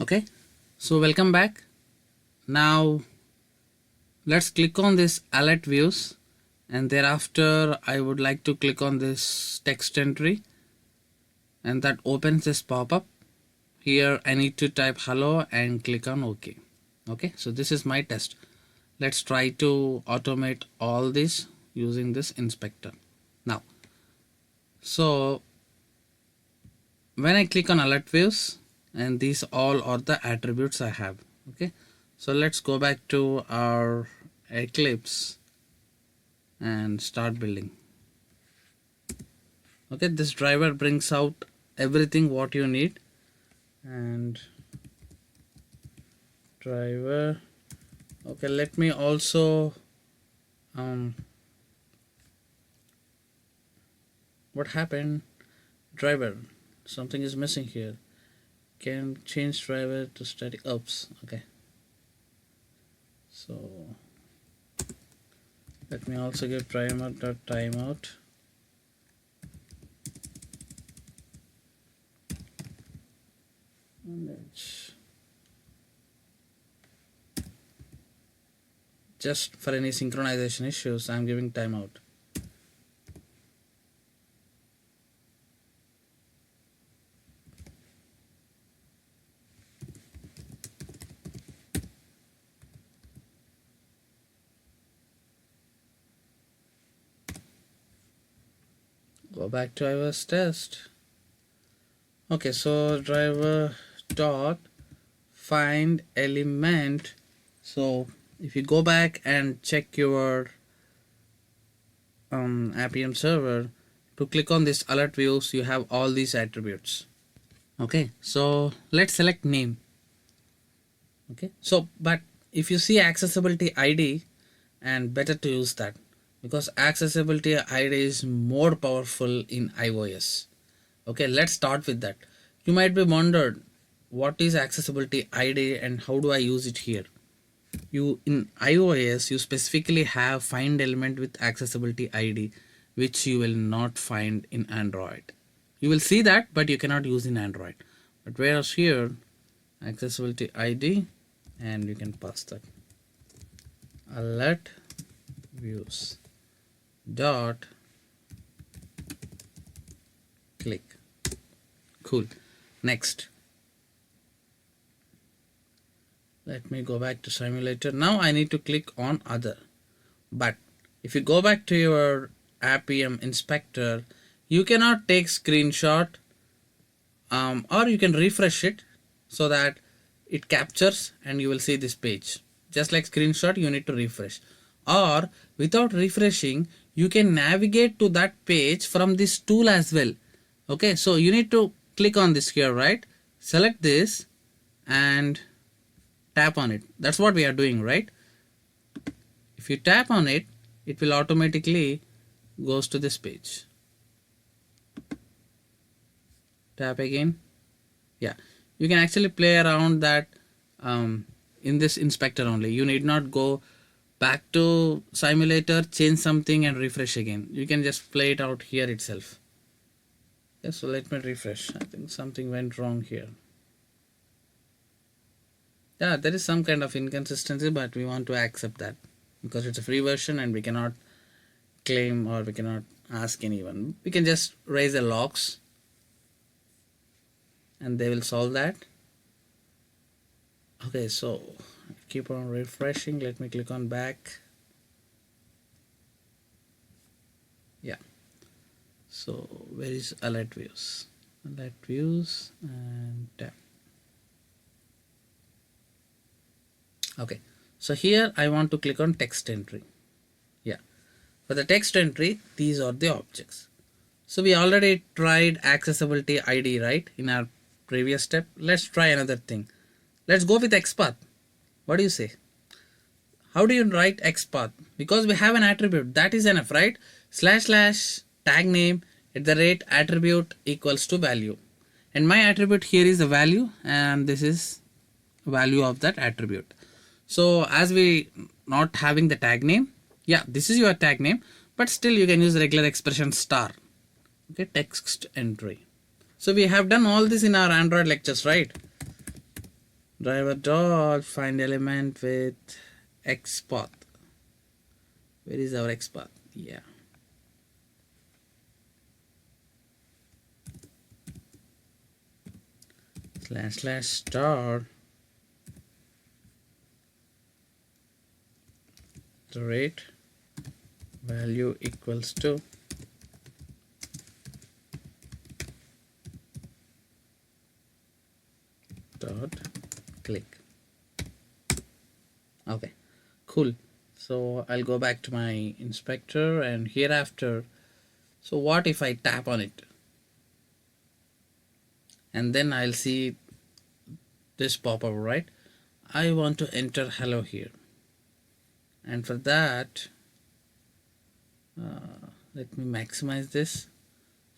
Okay, so welcome back. Now let's click on this alert views, and thereafter I would like to click on this text entry, and that opens this pop-up. Here I need to type hello and click on OK. Okay, so this is my test. Let's try to automate all this using this inspector. Now, so when I click on alert views, and these all are the attributes I have. Okay, so let's go back to our Eclipse and start building. Okay, this driver brings out everything what you need, and driver. Okay, let me also what happened? Driver, something is missing here. Can change driver to static. Oops. Okay, so let me also give timeout. Just for any synchronization issues, I'm giving timeout. Go back to iOS test. Okay, so driver dot find element. So if you go back and check your Appium server, to click on this alert views, you have all these attributes. Okay, so let's select name. Okay, so but if you see accessibility ID, and better to use that, because accessibility ID is more powerful in iOS. Okay, let's start with that. You might be wondered, what is accessibility ID and how do I use it here? You in iOS, you specifically have find element with accessibility ID, which you will not find in Android. You will see that, but you cannot use in Android. But whereas here, accessibility ID, and you can pass that alert views dot click. Cool. Next, let me go back to simulator. Now I need to click on other, but if you go back to your Appium inspector, you cannot take screenshot, or you can refresh it so that it captures and you will see this page. Just like screenshot, you need to refresh, or without refreshing you can navigate to that page from this tool as well. Okay, so you need to click on this here, right? Select this and tap on it. That's what we are doing, right? If you tap on it, it will automatically goes to this page. Tap again. Yeah, you can actually play around that in this inspector only. You need not go back to simulator, change something and refresh again. You can just play it out here itself. Okay, so let me refresh. I think something went wrong here. Yeah, there is some kind of inconsistency, but we want to accept that because it's a free version and we cannot claim or we cannot ask anyone. We can just raise the logs and they will solve that. Okay, so keep on refreshing. Let me click on back. Yeah, so where is alert views? Alert views and tap. Okay, so here I want to click on text entry. Yeah, for the text entry, these are the objects. So we already tried accessibility ID, right, in our previous step. Let's try another thing. Let's go with xpath. What do you say? How do you write xpath? Because we have an attribute, that is enough, right? / tag name @attribute equals to value, and my attribute here is the value, and this is value of that attribute. So as we not having the tag name, yeah, this is your tag name, but still you can use regular expression star. Okay, text entry. So we have done all this in our Android lectures, right? driver dot find element with xpath. Where is our xpath? Yeah. Slash slash star the rate value equals to dot click. Okay, cool. So I'll go back to my inspector, and hereafter, so what if I tap on it and then I'll see this pop up, right? I want to enter hello here, and for that let me maximize this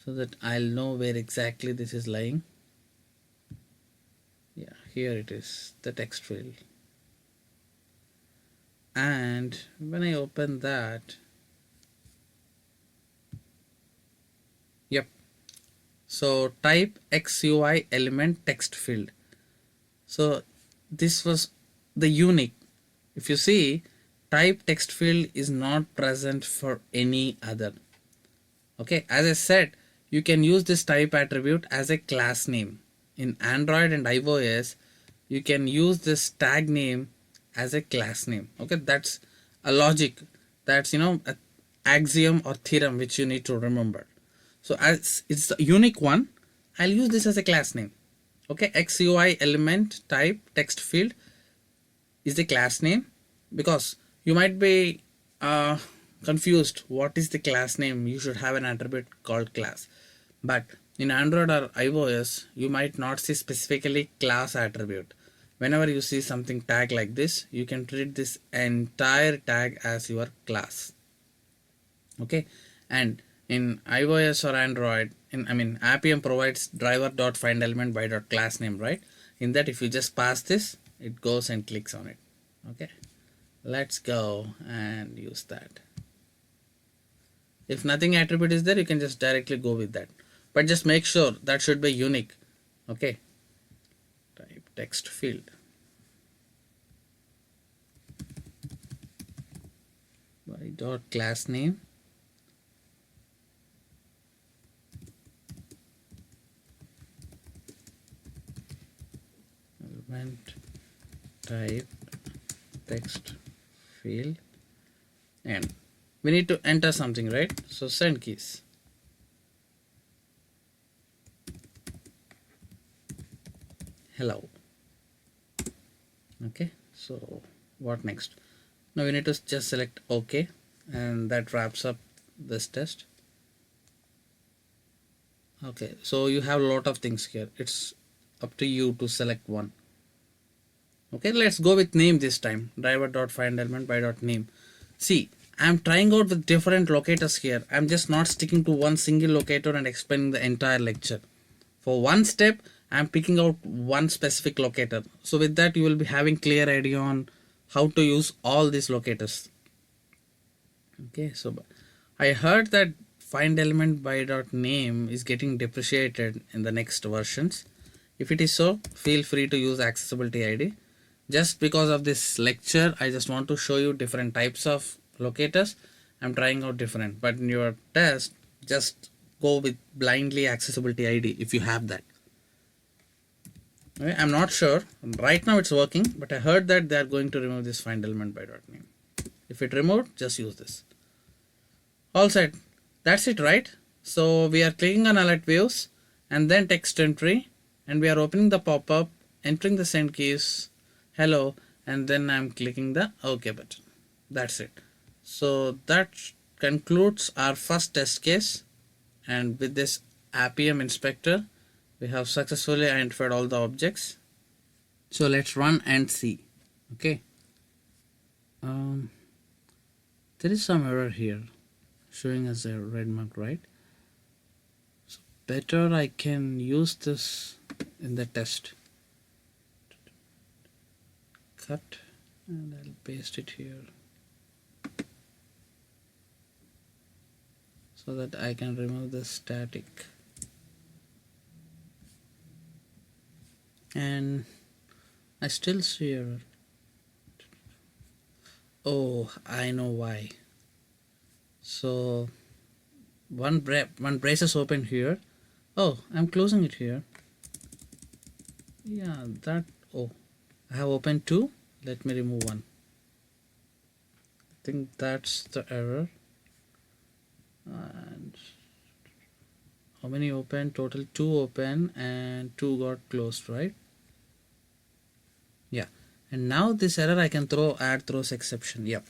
so that I'll know where exactly this is lying. Yeah, here it is, the text field. And when I open that, yep, so type xui element text field. So this was the unique. If you see, type text field is not present for any other. Okay, as I said, you can use this type attribute as a class name. In Android and iOS, you can use this tag name as a class name. Okay, that's a logic. That's an axiom or theorem which you need to remember. So as it's a unique one, I'll use this as a class name. Okay, xui element type text field is the class name, because you might be confused what is the class name. You should have an attribute called class, but in Android or iOS you might not see specifically class attribute. Whenever you see something tag like this, you can treat this entire tag as your class. Okay, and in iOS or Android, Appium provides driver.findElement by .class name, right? In that, if you just pass this, it goes and clicks on it. Okay, let's go and use that. If nothing attribute is there, you can just directly go with that, but just make sure that should be unique. Okay, type text field by .class name element type text field, and we need to enter something, right? So send keys. Hello. Okay, so what next? Now we need to just select OK, and that wraps up this test. Okay, so you have a lot of things here. It's up to you to select one. Okay, let's go with name this time. Driver.findElement by .name. See, I'm trying out with different locators here. I'm just not sticking to one single locator and explaining the entire lecture. For one step, I'm picking out one specific locator. So with that, you will be having clear idea on how to use all these locators. Okay, so I heard that find element by .name is getting depreciated in the next versions. If it is so, feel free to use accessibility ID. Just because of this lecture, I just want to show you different types of locators. I'm trying out different, but in your test, just go with blindly accessibility ID if you have that. Okay, I'm not sure. Right now it's working, but I heard that they are going to remove this find element by .name. If it removed, just use this. All set. That's it, right? So we are clicking on alert views and then text entry, and we are opening the pop-up, entering the send keys, hello, and then I'm clicking the OK button. That's it. So that concludes our first test case, and with this Appium inspector, we have successfully identified all the objects. So let's run and see. Okay. There is some error here showing us a red mark, right? So better I can use this in the test. Cut, and I'll paste it here so that I can remove the static. And I still see error. Oh, I know why. So one brace is open here. Oh, I'm closing it here. Yeah, that. Oh, I have opened two. Let me remove one. I think that's the error. And how many open? Total two open and two got closed, right? Yeah. And now this error I can add throws exception. Yep.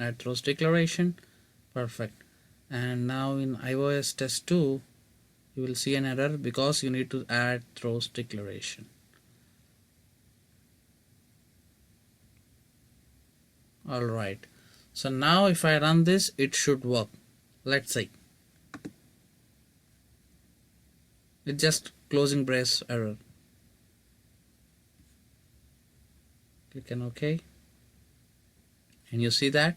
Add throws declaration. Perfect. And now in iOS test 2 you will see an error because you need to add throws declaration. Alright. So now if I run this, it should work. Let's see. It's just closing brace error. Click on OK. And you see that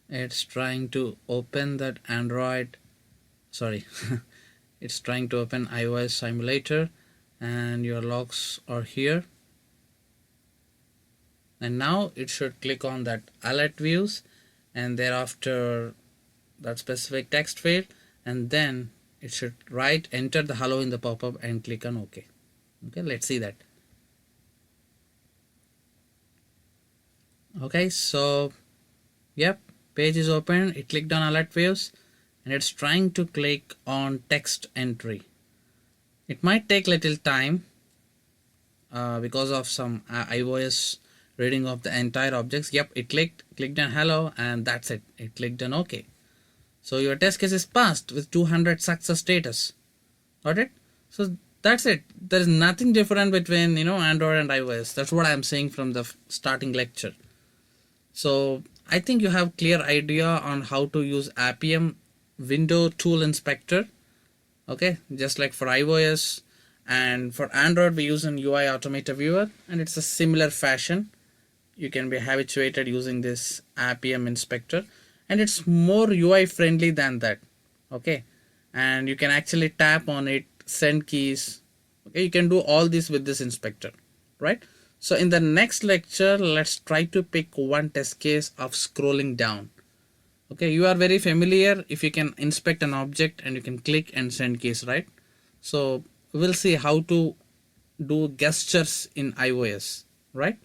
it's trying to open that Android. Sorry. It's trying to open iOS simulator and your logs are here. And now it should click on that alert views and thereafter that specific text field, and then it should write enter the hello in the pop-up and click on OK. Okay, let's see that. Okay, so yep, page is open. It clicked on alert views and it's trying to click on text entry. It might take little time because of some iOS reading of the entire objects. Yep, it clicked on hello, and that's it. It clicked on OK. So your test case is passed with 200 success status. Got it? So that's it. There is nothing different between Android and iOS. That's what I'm saying from the starting lecture. So I think you have clear idea on how to use Appium window tool inspector. Okay, just like for iOS and for Android we use an UI automator viewer, and it's a similar fashion. You can be habituated using this Appium inspector, and it's more UI friendly than that. Okay, and you can actually tap on it, send keys. Okay, you can do all this with this inspector, right? So in the next lecture, let's try to pick one test case of scrolling down. Okay, you are very familiar if you can inspect an object and you can click and send keys, right? So we'll see how to do gestures in iOS, right?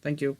Thank you.